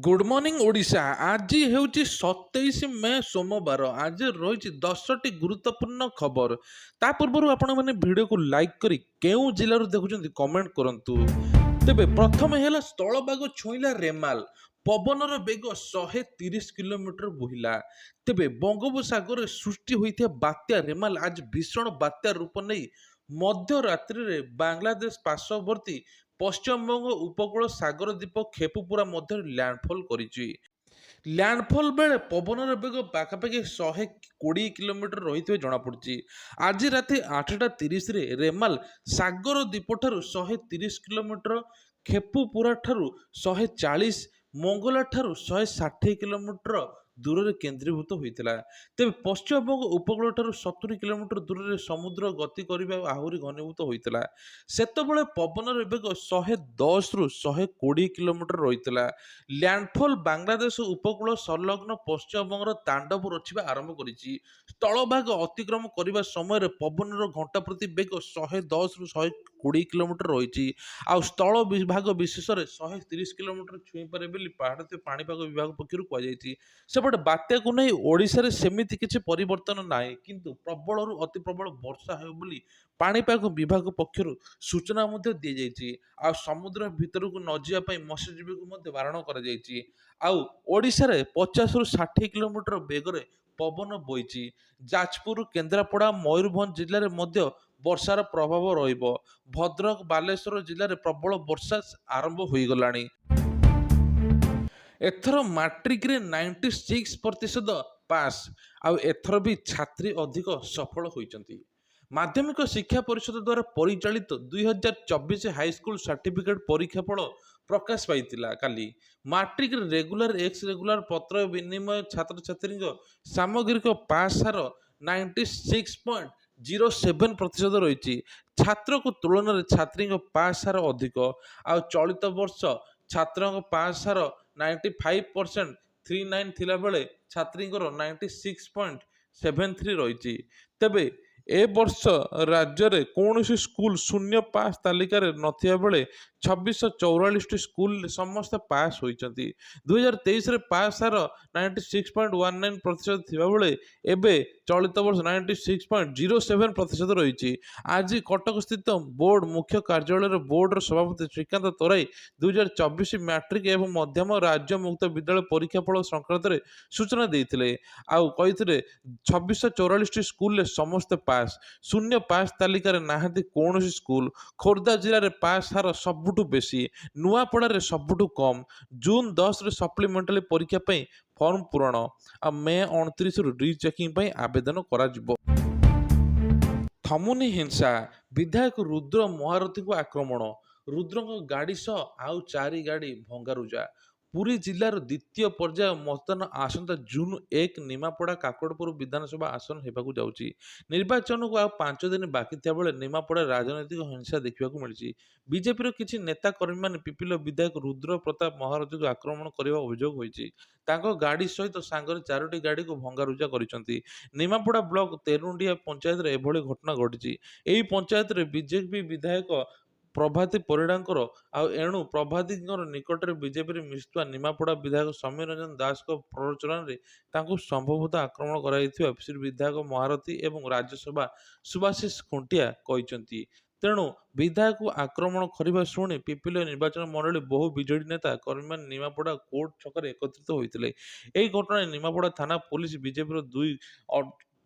Good morning Odisha. आज ହେଉଛି 27 ମେ सोमवार। आज रही 10ଟି गुरुत्वपूर्ण खबर। ता पूर्व आपण मैंने वीडियो को लाइक करी केउ जिल्लाରୁ देखुଛନ୍ତି कमेंट करंतु। तेबे प्रथम हेला स्थलभाग छुईला रेमाल। पवनर बेग 130 किलोमीटर बोहिला। तेबे बंगोपसागर सृष्टि होइथिया बात्या रेमाल आज भीषण बात्या रूप नहीं मध्यरात्रि रे बांग्लादेश पार्श्ववर्ती पश्चिमबंग उपकूल सागर द्वीप खेपुपुरा मध्य ଲ୍ୟାଣ୍ଡଫଲ୍ କରିଛି। ଲ୍ୟାଣ୍ଡଫଲ୍ ବେଳେ ପବନର ବେଗ ପାଖାପାଖି 120 କିଲୋମିଟର ରହିଥିବା ଜଣାପଡ଼ିଛି। ଆଜି ରାତି 8ଟା 30ରେ ରେମାଲ ସାଗର ଦ୍ୱୀପଠାରୁ 130 କିଲୋମିଟର, ଖେପୁପୁରା ଠାରୁ 140, ମଙ୍ଗଲା ଠାରୁ 160 କିଲୋମିଟର ଦୂରରେ କେନ୍ଦ୍ରୀଭୂତ ହୋଇଥିଲା। ତେବେ ପଶ୍ଚିମବଙ୍ଗ ଉପକୂଳଠାରୁ 70 କିଲୋମିଟର ଦୂରରେ ସମୁଦ୍ର ଗତି କରିବା ଆହୁରି ଘନୀଭୂତ ହୋଇଥିଲା। ସେତେବେଳେ ପବନର ବେଗ 110ରୁ 120 କିଲୋମିଟର ରହିଥିଲା। ଲ୍ୟାଣ୍ଡଫଲ୍ ବାଂଲାଦେଶ ଉପକୂଳ ସଂଲଗ୍ନ ପଶ୍ଚିମବଙ୍ଗର ତାଣ୍ଡବ ରଚିବା ଆରମ୍ଭ କରିଛି। ସ୍ଥଳଭାଗ ଅତିକ୍ରମ କରିବା ସମୟରେ ପବନର ଘଣ୍ଟା ପ୍ରତି ବେଗ 110ରୁ 120 କିଲୋମିଟର ରହିଛି। ଆଉ ସ୍ଥଳ ବିଭାଗ ବିଶେଷରେ 130 କିଲୋମିଟର ଛୁଇଁପାରେ ବୋଲି ଭାରତୀୟ ପାଣିପାଗ ବିଭାଗ ପକ୍ଷରୁ କୁହାଯାଇଛି। ସେପଟେ ବାତ୍ୟାକୁ ନେଇ ଓଡ଼ିଶାରେ ସେମିତି କିଛି ପରିବର୍ତ୍ତନ ନାହିଁ, କିନ୍ତୁ ପ୍ରବଳରୁ ଅତି ପ୍ରବଳ ବର୍ଷା ହେବ ବୋଲି ପାଣିପାଗ ବିଭାଗ ପକ୍ଷରୁ ସୂଚନା ମଧ୍ୟ ଦିଆଯାଇଛି। ଆଉ ସମୁଦ୍ର ଭିତରକୁ ନ ଯିବା ପାଇଁ ମତ୍ସ୍ୟଜୀବୀଙ୍କୁ ମଧ୍ୟ ବାରଣ କରାଯାଇଛି। ଆଉ ଓଡ଼ିଶାରେ 50ରୁ 60 କିଲୋମିଟର ବେଗରେ ପବନ ବହିଛି। ଯାଜପୁର, କେନ୍ଦ୍ରାପଡ଼ା, ମୟୂରଭଞ୍ଜ ଜିଲ୍ଲାରେ ମଧ୍ୟ ବର୍ଷାର ପ୍ରଭାବ ରହିବ। ଭଦ୍ରକ, ବାଲେଶ୍ୱର ଜିଲ୍ଲାରେ ପ୍ରବଳ ବର୍ଷା ଆରମ୍ଭ ହୋଇଗଲାଣି। ଏଥର ମାଟ୍ରିକରେ 96% ପାସ୍। ଆଉ ଏଥର ବି ଛାତ୍ରୀ ଅଧିକ ସଫଳ ହୋଇଛନ୍ତି। ମାଧ୍ୟମିକ ଶିକ୍ଷା ପରିଷଦ ଦ୍ୱାରା ପରିଚାଳିତ 2024 ହାଇସ୍କୁଲ ସାର୍ଟିଫିକେଟ ପରୀକ୍ଷା ଫଳ ପ୍ରକାଶ ପାଇଥିଲା କାଲି। ମାଟ୍ରିକରେ ରେଗୁଲାର ଏକ୍ସ ରେଗୁଲାର ପତ୍ର ବିନିମୟ ଛାତ୍ରଛାତ୍ରୀଙ୍କ ସାମଗ୍ରିକ ପାସ୍ ହାର 96.07% ରହିଛି। ଛାତ୍ରଙ୍କ ତୁଳନାରେ ଛାତ୍ରୀଙ୍କ ପାସ୍ ହାର ଅଧିକ। ଆଉ ଚଳିତ ବର୍ଷ ଛାତ୍ରଙ୍କ ପାସ୍ ହାର 95.39 ଥିଲାବେଳେ ଛାତ୍ରୀଙ୍କର 96.73 ରହିଛି। ତେବେ ଏ ବର୍ଷ ରାଜ୍ୟରେ କୌଣସି ସ୍କୁଲ ଶୂନ୍ୟ ପାସ୍ ତାଲିକାରେ ନଥିବା ବେଳେ 2644ଟି ସ୍କୁଲରେ ସମସ୍ତେ ପାସ୍ ହୋଇଛନ୍ତି। 2023ରେ ପାସ୍ ହାର 96.19% ଥିବାବେଳେ ଏବେ ଚଳିତ ବର୍ଷ 96.07% ରହିଛି। ଆଜି କଟକ ସ୍ଥିତ ବୋର୍ଡ ମୁଖ୍ୟ କାର୍ଯ୍ୟାଳୟରେ ବୋର୍ଡର ସଭାପତି ଶ୍ରୀକାନ୍ତ ତରାଇ 2024 ମାଟ୍ରିକ ଏବଂ ମଧ୍ୟମ ରାଜ୍ୟ ମୁକ୍ତ ବିଦ୍ୟାଳୟ ପରୀକ୍ଷା ଫଳ ସଂକ୍ରାନ୍ତରେ ସୂଚନା ଦେଇଥିଲେ। ଆଉ କହିଥିଲେ 2644ଟି ସ୍କୁଲରେ ସମସ୍ତେ ପାସ୍। ଶୂନ୍ୟ ପାସ୍ ତାଲିକାରେ ନାହାନ୍ତି କୌଣସି ସ୍କୁଲ। ଖୋର୍ଦ୍ଧା ଜିଲ୍ଲାରେ ପାସ୍ ହାର ସବୁଠୁ ବେଶୀ, ନୂଆପଡ଼ାରେ ସବୁଠୁ କମ୍। ଜୁନ 10ରେ ସପ୍ଲିମେଣ୍ଟାରୀ ପରୀକ୍ଷା ପାଇଁ ଫର୍ମ ପୂରଣ। ଆଉ ମେ 29ରୁ ରିଚେକିଂ ପାଇଁ ଆବେଦନ କରାଯିବ। ଥମୁନି ହିଂସା, ବିଧାୟକ ରୁଦ୍ର ମହାରଥୀଙ୍କୁ ଆକ୍ରମଣ। ରୁଦ୍ରଙ୍କ ଗାଡ଼ି ସହ ଆଉ 4 ଗାଡ଼ି ଭଙ୍ଗାରୁଜା। ପୁରୀ ଜିଲ୍ଲାର ଦ୍ୱିତୀୟ ପର୍ଯ୍ୟାୟ ମତଦାନ ଆସନ୍ତା ଜୁନ 1 ନିମାପଡ଼ା କାକଟପୁର ବିଧାନସଭା ଆସନ ହେବାକୁ ଯାଉଛି। ନିର୍ବାଚନକୁ ଆଉ 5 ଦିନ ବାକି ଥିବାବେଳେ ନିମାପଡ଼ାରେ ରାଜନୈତିକ ହିଂସା ଦେଖିବାକୁ ମିଳିଛି। ବିଜେପିର କିଛି ନେତା କର୍ମୀମାନେ ପିପିଲ ବିଧାୟକ ରୁଦ୍ର ପ୍ରତାପ ମହାରଥୀଙ୍କୁ ଆକ୍ରମଣ କରିବା ଅଭିଯୋଗ ହୋଇଛି। ତାଙ୍କ ଗାଡ଼ି ସହିତ ସାଙ୍ଗରେ 4ଟି ଗାଡ଼ିକୁ ଭଙ୍ଗାରୁଜା କରିଛନ୍ତି। ନିମାପଡ଼ା ବ୍ଲକ ତେରୁଣ୍ଡିଆ ପଞ୍ଚାୟତରେ ଏଭଳି ଘଟଣା ଘଟିଛି। ଏହି ପଞ୍ଚାୟତରେ ବିଜେପି ବିଧାୟକ ପ୍ରଭାତୀ ପରିଡ଼ାଙ୍କର ଆଉ ଏଣୁ ପ୍ରଭାତୀଙ୍କର ନିକଟରେ ବିଜେପିରେ ମିଶୁଥିବା ନିମାପଡ଼ା ବିଧାୟକ ସମୀର ରଞ୍ଜନ ଦାସଙ୍କ ପ୍ରରୋଚନାରେ ତାଙ୍କୁ ସମ୍ଭବତଃ ଆକ୍ରମଣ କରାଯାଇଥିବା ଶ୍ରୀ ବିଧାୟକ ମହାରଥୀ ଏବଂ ରାଜ୍ୟସଭା ସୁଭାଶିଷ ଖୁଣ୍ଟିଆ କହିଛନ୍ତି। ତେଣୁ ବିଧାୟକଙ୍କୁ ଆକ୍ରମଣ କରିବା ଶୁଣି ପିପିଲି ନିର୍ବାଚନ ମଣ୍ଡଳୀ ବହୁ ବିଜେଡି ନେତା କର୍ମୀମାନେ ନିମାପଡ଼ା କୋର୍ଟ ଛକରେ ଏକତ୍ରିତ ହୋଇଥିଲେ। ଏହି ଘଟଣାରେ ନିମାପଡ଼ା ଥାନା ପୋଲିସ ବିଜେପିର 2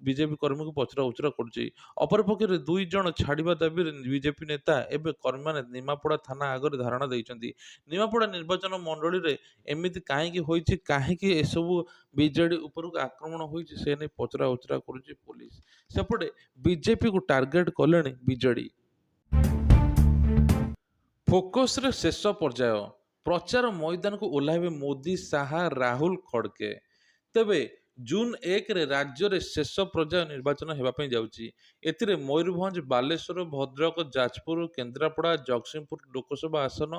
ବିଜେପି କର୍ମୀଙ୍କୁ ପଚରା ଉଚରା କରୁଛି। ଅପରପକ୍ଷରେ 2 ଜଣ ଛାଡ଼ିବା ଦାବିରେ ବିଜେପି ନେତା ଏବେ କର୍ମୀମାନେ ନିମାପଡ଼ା ଥାନା ଆଗରେ ଧାରଣା ଦେଇଛନ୍ତି। ନିମାପଡ଼ା ନିର୍ବାଚନ ମଣ୍ଡଳୀରେ ଏମିତି କାହିଁକି ହୋଇଛି, କାହିଁକି ଏସବୁ ବିଜେଡି ଉପରକୁ ଆକ୍ରମଣ ହୋଇଛି, ସେ ନେଇ ପଚରା ଉଚରା କରୁଛି ପୋଲିସ। ସେପଟେ ବିଜେପିକୁ ଟାର୍ଗେଟ କଲେଣି ବିଜେଡି। ଫୋକସରେ ଶେଷ ପର୍ଯ୍ୟାୟ, ପ୍ରଚାର ମଇଦାନକୁ ଓହ୍ଲାଇବେ ମୋଦି, ଶାହା, ରାହୁଲ, ଖଡ଼ଗେ। ତେବେ ଜୁନ 1ରେ ରାଜ୍ୟରେ ଶେଷ ପର୍ଯ୍ୟାୟ ନିର୍ବାଚନ ହେବା ପାଇଁ ଯାଉଛି। ଏଥିରେ ମୟୂରଭଞ୍ଜ, ବାଲେଶ୍ୱର, ଭଦ୍ରକ, ଯାଜପୁର, କେନ୍ଦ୍ରାପଡ଼ା, ଜଗତସିଂହପୁର ଲୋକସଭା ଆସନ,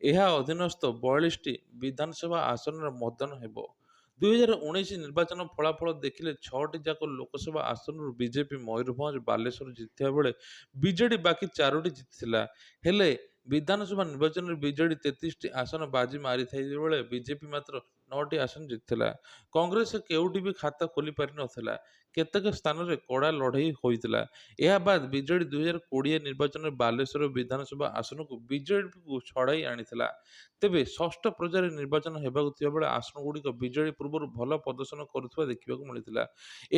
ଏହା ଅଧୀନସ୍ଥ 42ଟି ବିଧାନସଭା ଆସନରେ ମତଦାନ ହେବ। 2019 ନିର୍ବାଚନ ଫଳାଫଳ ଦେଖିଲେ 6ଟି ଯାକ ଲୋକସଭା ଆସନରୁ ବିଜେପି ମୟୂରଭଞ୍ଜ, ବାଲେଶ୍ୱର ଜିତିଥିବା ବେଳେ ବିଜେଡି ବାକି 4ଟି ଜିତିଥିଲା। ହେଲେ ବିଧାନସଭା ନିର୍ବାଚନରେ ବିଜେଡି 33ଟି ଆସନ ବାଜି ମାରିଥିବା ବେଳେ ବିଜେପି ମାତ୍ର 9ଟି ଆସନ ଜିତିଥିଲା। କଂଗ୍ରେସ କେଉଁଠି ବି ଖାତା ଖୋଲି ପାରିନଥିଲା। କେତେକ ସ୍ଥାନରେ କଡ଼ା ଲଢ଼େଇ ହୋଇଥିଲା। ଏହା ବାଦ ବିଜେଡି 2020 ନିର୍ବାଚନରେ ବାଲେଶ୍ୱର ବିଧାନସଭା ଆସନକୁ ବିଜେପିକୁ ଛଡ଼ାଇ ଆଣିଥିଲା। ତେବେ ଷଷ୍ଠ ପର୍ଯ୍ୟାୟରେ ନିର୍ବାଚନ ହେବାକୁ ଥିବା ବେଳେ ଆସନଗୁଡ଼ିକ ବିଜେଡି ପୂର୍ବରୁ ଭଲ ପ୍ରଦର୍ଶନ କରୁଥିବା ଦେଖିବାକୁ ମିଳିଥିଲା।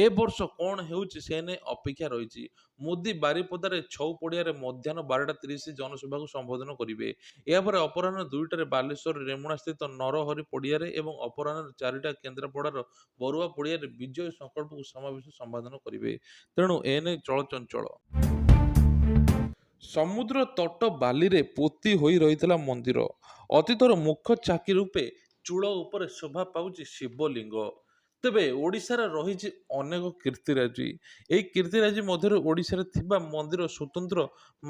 ଏ ବର୍ଷ କ'ଣ ହେଉଛି ସେ ନେଇ ଅପେକ୍ଷା ରହିଛି। ମୋଦି ବାରିପଦାରେ ଛଉ ପଡ଼ିଆରେ ମଧ୍ୟାହ୍ନ 12:30 ଜନସଭାକୁ ସମ୍ବୋଧନ କରିବେ। ଏହାପରେ ଅପରାହ୍ନ 2ଟାରେ ବାଲେଶ୍ୱର ରେମୁଣାସ୍ଥିତ ନରହରି ପଡ଼ିଆରେ ଏବଂ ଅପରାହ୍ନ 4ଟା କେନ୍ଦ୍ରାପଡ଼ାର ବରୁଆ ପଡ଼ିଆରେ ବିଜୟ ସଂକଳ୍ପକୁ ସମାବେଶ ସମ୍ବୋଧନ କରିବେ। ତେଣୁ ଏନେଇ ଚଳଚଞ୍ଚଳ। ସମୁଦ୍ର ତଟ ବାଲିରେ ପୋତି ହୋଇ ରହିଥିଲା ମନ୍ଦିର। ଅତୀତର ମୁଖ୍ୟ ଚାକି ରୂପେ ଚୂଳ ଉପରେ ଶୋଭା ପାଉଛି ଶିବଲିଙ୍ଗ। ତେବେ ଓଡ଼ିଶାରେ ରହିଛି ଅନେକ କୀର୍ତ୍ତିରାଜି। ଏହି କୀର୍ତ୍ତିରାଜି ମଧ୍ୟରେ ଓଡ଼ିଶାରେ ଥିବା ମନ୍ଦିର ସ୍ୱତନ୍ତ୍ର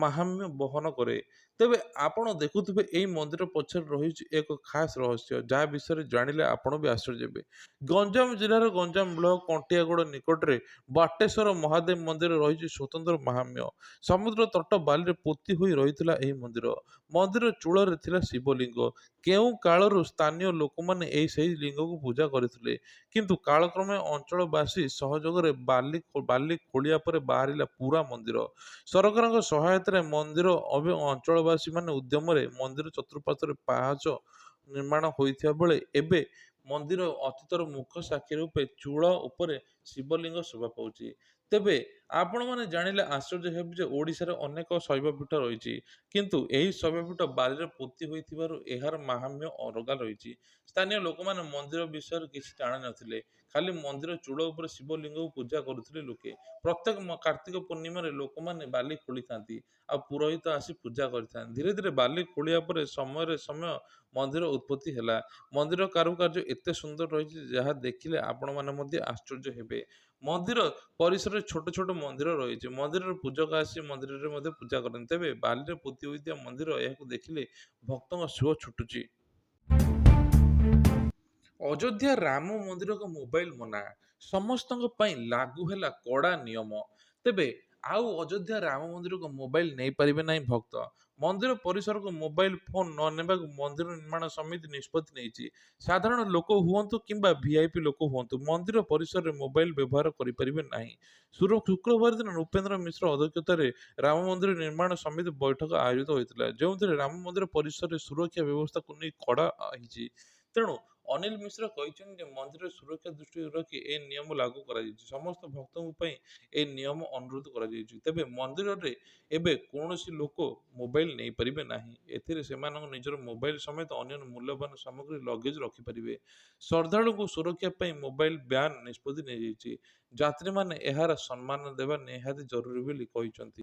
ମାହାତ୍ମ୍ୟ ବହନ କରେ। ତେବେ ଆପଣ ଦେଖୁଥିବେ ଏହି ମନ୍ଦିର ପଛରେ ରହିଛି ଏକ ଖାସ୍ ରହସ୍ୟ, ଯାହା ବିଷୟରେ ଜାଣିଲେ ଆପଣ ବି ଆଶ୍ଚର୍ଯ୍ୟ ହେବେ। ଗଞ୍ଜାମ ଜିଲ୍ଲାର ଗଞ୍ଜାମ ବ୍ଲକ କଣ୍ଟିଆଗଡ଼ ନିକଟରେ ବାଟେଶ୍ୱର ମହାଦେବ ମନ୍ଦିର ରହିଛି ସ୍ୱତନ୍ତ୍ର ମାହାତ୍ମ୍ୟ। ସମୁଦ୍ର ତଟ ବାଲିରେ ପୋତି ହୋଇ ରହିଥିଲା ଏହି ମନ୍ଦିର। ମନ୍ଦିର ଚୂଳରେ ଥିଲା ଶିବଲିଙ୍ଗ। କେଉଁ କାଳରୁ ସ୍ଥାନୀୟ ଲୋକମାନେ ସେହି ଲିଙ୍ଗକୁ ପୂଜା କରିଥିଲେ, କିନ୍ତୁ କାଳକ୍ରମେ ଅଞ୍ଚଳବାସୀ ସହଯୋଗରେ ବାଲି ଖୋଳିବା ପରେ ବାହାରିଲା ପୂରା ମନ୍ଦିର। ସରକାରଙ୍କ ସହାୟତାରେ ମନ୍ଦିର ଏବଂ ଅଞ୍ଚଳବାସୀମାନେ ଉଦ୍ୟମରେ ମନ୍ଦିର ଚତୁଃପାର୍ଶ୍ୱରେ ପାହାଚ ନିର୍ମାଣ ହୋଇଥିବା ବେଳେ ଏବେ ମନ୍ଦିର ଅତୀତର ମୁଖ୍ୟ ସାକ୍ଷୀ ରୂପେ ଚୂଳ ଉପରେ ଶିବଲିଙ୍ଗ ଶୋଭା ପାଉଛି। ତେବେ ଆପଣମାନେ ଜାଣିଲେ ଆଶ୍ଚର୍ଯ୍ୟ ହେବେ ଯେ ଓଡ଼ିଶାରେ ଅନେକ ଶୈବପୀଠ ରହିଛି, କିନ୍ତୁ ଏହି ଶୈବପୀଠ ବାଲିରେ ପୋତି ହୋଇଥିବାରୁ ଏହାର ମାହାତ୍ମ୍ୟ ଅଲଗା ରହିଛି। ସ୍ଥାନୀୟ ଲୋକମାନେ ମନ୍ଦିର ବିଷୟରେ କିଛି ଜାଣିନଥିଲେ। ଖାଲି ମନ୍ଦିର ଚୂଳ ଉପରେ ଶିବଲିଙ୍ଗକୁ ପୂଜା କରୁଥିଲେ ଲୋକେ। ପ୍ରତ୍ୟେକ କାର୍ତ୍ତିକ ପୂର୍ଣ୍ଣିମାରେ ଲୋକମାନେ ବାଲି ଖୋଳିଥାନ୍ତି ଆଉ ପୁରୋହିତ ଆସି ପୂଜା କରିଥାନ୍ତି। ଧୀରେ ଧୀରେ ବାଲି ଖୋଳିବା ପରେ ସମୟରେ ସମୟ ମନ୍ଦିର ଉତ୍ପତ୍ତି ହେଲା। ମନ୍ଦିର କାରୁକାର୍ଯ୍ୟ ଏତେ ସୁନ୍ଦର ରହିଛି ଯାହା ଦେଖିଲେ ଆପଣମାନେ ମଧ୍ୟ ଆଶ୍ଚର୍ଯ୍ୟ ହେବେ। ମନ୍ଦିର ପରିସରରେ ଛୋଟ ଛୋଟ ମନ୍ଦିର ରହିଛି। ମନ୍ଦିରର ପୂଜକ ଆସି ମନ୍ଦିରରେ ମଧ୍ୟ ପୂଜା କରନ୍ତି। ତେବେ ବାଲିରେ ପୋତି ହୋଇଥିବା ମନ୍ଦିର, ଏହାକୁ ଦେଖିଲେ ଭକ୍ତଙ୍କ ସୁଅ ଛୁଟୁଛି। ଅଯୋଧ୍ୟା ରାମ ମନ୍ଦିରକୁ ମୋବାଇଲ ମନା, ସମସ୍ତଙ୍କ ପାଇଁ ଲାଗୁ ହେଲା କଡ଼ା ନିୟମ। ତେବେ ଆଉ ଅଯୋଧ୍ୟା ରାମ ମନ୍ଦିରକୁ ମୋବାଇଲ ନେଇପାରିବେ ନାହିଁ ଭକ୍ତ। ମନ୍ଦିର ପରିସରକୁ ମୋବାଇଲ ଫୋନ ନ ନେବାକୁ ମନ୍ଦିର ନିର୍ମାଣ ସମିତି ନିଷ୍ପତ୍ତି ନେଇଛି। ସାଧାରଣ ଲୋକ ହୁଅନ୍ତୁ କିମ୍ବା ଭିଆଇପି ଲୋକ ହୁଅନ୍ତୁ, ମନ୍ଦିର ପରିସରରେ ମୋବାଇଲ ବ୍ୟବହାର କରିପାରିବେ ନାହିଁ। ଶୁକ୍ରବାର ଦିନ ନୃପେନ୍ଦ୍ର ମିଶ୍ର ଅଧ୍ୟକ୍ଷତାରେ ରାମ ମନ୍ଦିର ନିର୍ମାଣ ସମିତି ବୈଠକ ଆୟୋଜିତ ହୋଇଥିଲା, ଯେଉଁଥିରେ ରାମ ମନ୍ଦିର ପରିସରରେ ସୁରକ୍ଷା ବ୍ୟବସ୍ଥାକୁ ନେଇ କଡ଼ା ହେଇଛି। ତେଣୁ ଅନିଲ ମିଶ୍ର କହିଛନ୍ତି ଯେ ମନ୍ଦିର ସୁରକ୍ଷା ଦୃଷ୍ଟିରୁ ରଖି ଏ ନିୟମ ଲାଗୁ କରାଯାଇଛି। ସମସ୍ତ ଭକ୍ତଙ୍କ ପାଇଁ ଏ ନିୟମ ଅନୁରୋଧ କରାଯାଇଛି। ତେବେ ମନ୍ଦିରରେ ଏବେ କୌଣସି ଲୋକ ମୋବାଇଲ ନେଇପାରିବେ ନାହିଁ। ଏଥିରେ ସେମାନଙ୍କ ନିଜର ମୋବାଇଲ ସମେତ ଅନ୍ୟାନ୍ୟ ମୂଲ୍ୟବାନ ସାମଗ୍ରୀ ଲଗେଜ ରଖିପାରିବେ। ଶ୍ରଦ୍ଧାଳୁଙ୍କୁ ସୁରକ୍ଷା ପାଇଁ ମୋବାଇଲ ବ୍ୟାନ୍ ନିଷ୍ପତ୍ତି ନିଆଯାଇଛି। ଯାତ୍ରୀମାନେ ଏହାର ସମ୍ମାନ ଦେବା ନିହାତି ଜରୁରୀ ବୋଲି କହିଛନ୍ତି।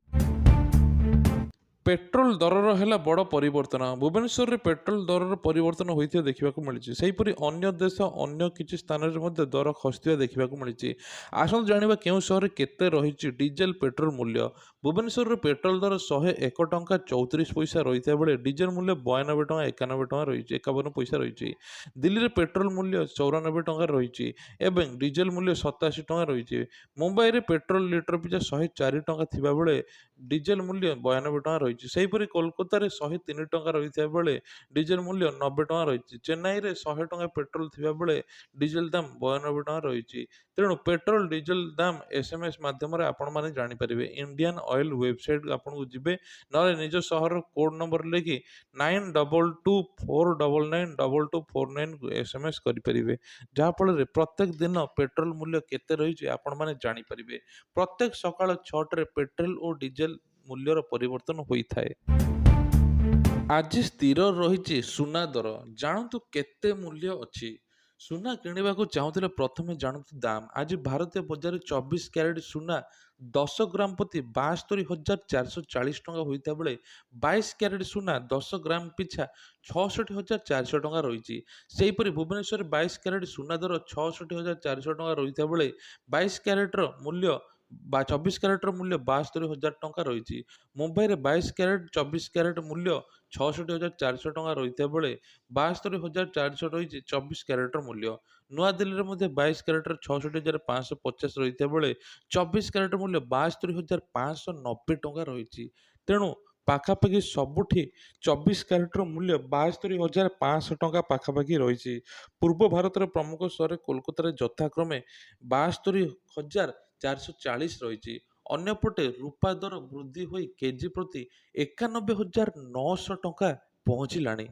ପେଟ୍ରୋଲ ଦରର ହେଲା ବଡ଼ ପରିବର୍ତ୍ତନ। ଭୁବନେଶ୍ୱରରେ ପେଟ୍ରୋଲ ଦରର ପରିବର୍ତ୍ତନ ହୋଇଥିବା ଦେଖିବାକୁ ମିଳିଛି। ସେହିପରି ଅନ୍ୟ ଦେଶ ଅନ୍ୟ କିଛି ସ୍ଥାନରେ ମଧ୍ୟ ଦର ଖସିଥିବା ଦେଖିବାକୁ ମିଳିଛି। ଆସନ୍ତୁ ଜାଣିବା କେଉଁ ସହରରେ କେତେ ରହିଛି ଡିଜେଲ ପେଟ୍ରୋଲ ମୂଲ୍ୟ। ଭୁବନେଶ୍ୱରରେ ପେଟ୍ରୋଲ ଦର 101 ଟଙ୍କା 34 ପଇସା ରହିଥିବା ବେଳେ ଡିଜେଲ ମୂଲ୍ୟ 92 ଟଙ୍କା 51 ପଇସା ରହିଛି। ଦିଲ୍ଲୀରେ ପେଟ୍ରୋଲ ମୂଲ୍ୟ 94 ଟଙ୍କା ରହିଛି ଏବଂ ଡିଜେଲ ମୂଲ୍ୟ 87 ଟଙ୍କା ରହିଛି। ମୁମ୍ବାଇରେ ପେଟ୍ରୋଲ ଲିଟର ପିଛା 104 ଟଙ୍କା ଥିବା ବେଳେ ଡିଜେଲ ମୂଲ୍ୟ 92 ଟଙ୍କା ରହିଛି। ସେହିପରି କୋଲକାତାରେ 103 ଟଙ୍କା ରହିଥିବା ବେଳେ ଡିଜେଲ ମୂଲ୍ୟ 90 ଟଙ୍କା ରହିଛି। ଚେନ୍ନାଇରେ 100 ଟଙ୍କା ପେଟ୍ରୋଲ ଥିବା ବେଳେ ଡିଜେଲ ଦାମ 92 ଟଙ୍କା ରହିଛି। ତେଣୁ ପେଟ୍ରୋଲ ଡିଜେଲ ଦାମ SMS ମାଧ୍ୟମରେ ଆପଣମାନେ ଜାଣିପାରିବେ। ଇଣ୍ଡିଆନ ଅଏଲ ୱେବସାଇଟ ଆପଣଙ୍କୁ ଯିବେ, ନହେଲେ ନିଜ ସହରର କୋଡ ନମ୍ବର ଲେଖି 9224992249 SMS କରିପାରିବେ। ଯାହାଫଳରେ ପ୍ରତ୍ୟେକ ଦିନ ପେଟ୍ରୋଲ ମୂଲ୍ୟ କେତେ ରହିଛି ଆପଣମାନେ ଜାଣିପାରିବେ। ପ୍ରତ୍ୟେକ ସକାଳ 6ଟାରେ ପେଟ୍ରୋଲ ଓ ଡିଜେଲ ମୂଲ୍ୟର ପରିବର୍ତ୍ତନ ହୋଇଥାଏ। ଆଜି ସ୍ଥିର ରହିଛି ସୁନା ଦର, ଜାଣନ୍ତୁ କେତେ ମୂଲ୍ୟ ଅଛି। ସୁନା କିଣିବାକୁ ଚାହୁଁଥିଲେ ପ୍ରଥମେ ଜାଣନ୍ତୁ ଦାମ। ଆଜି ଭାରତୀୟ ବଜାରରେ 24 କ୍ୟାରେଟ ସୁନା 10 ଗ୍ରାମ ପ୍ରତି 72,440 ଟଙ୍କା ହୋଇଥିବା ବେଳେ 22 କ୍ୟାରେଟ ସୁନା 10 ଗ୍ରାମ ପିଛା 66,400 ଟଙ୍କା ରହିଛି। ସେହିପରି ଭୁବନେଶ୍ୱରରେ 22 କ୍ୟାରେଟ ସୁନା ଦର 66,400 ଟଙ୍କା ରହିଥିବା ବେଳେ 24 କ୍ୟାରେଟର ମୂଲ୍ୟ 72,000 ଟଙ୍କା ରହିଛି। ମୁମ୍ବାଇରେ 22 କ୍ୟାରେଟ 24 କ୍ୟାରେଟ ମୂଲ୍ୟ 66,400 ଟଙ୍କା ରହିଥିବା ବେଳେ 72,400 ରହିଛି 24 କ୍ୟାରେଟର ମୂଲ୍ୟ। ନୂଆଦିଲ୍ଲୀରେ ମଧ୍ୟ 22 କ୍ୟାରେଟର 66,550 ରହିଥିବା ବେଳେ 24 କ୍ୟାରେଟ ମୂଲ୍ୟ 72,590 ଟଙ୍କା ରହିଛି। ତେଣୁ ପାଖାପାଖି ସବୁଠି 24 କ୍ୟାରେଟର ମୂଲ୍ୟ 72,500 ଟଙ୍କା ପାଖାପାଖି ରହିଛି। ପୂର୍ବ ଭାରତର ପ୍ରମୁଖ ସହର କୋଲକାତାରେ ଯଥାକ୍ରମେ 72,440 ରହିଛି। ଅନ୍ୟପଟେ ରୂପା ଦର ବୃଦ୍ଧି ହୋଇ କେଜି ପ୍ରତି 91,900 ଟଙ୍କା ପହଞ୍ଚିଲାଣି।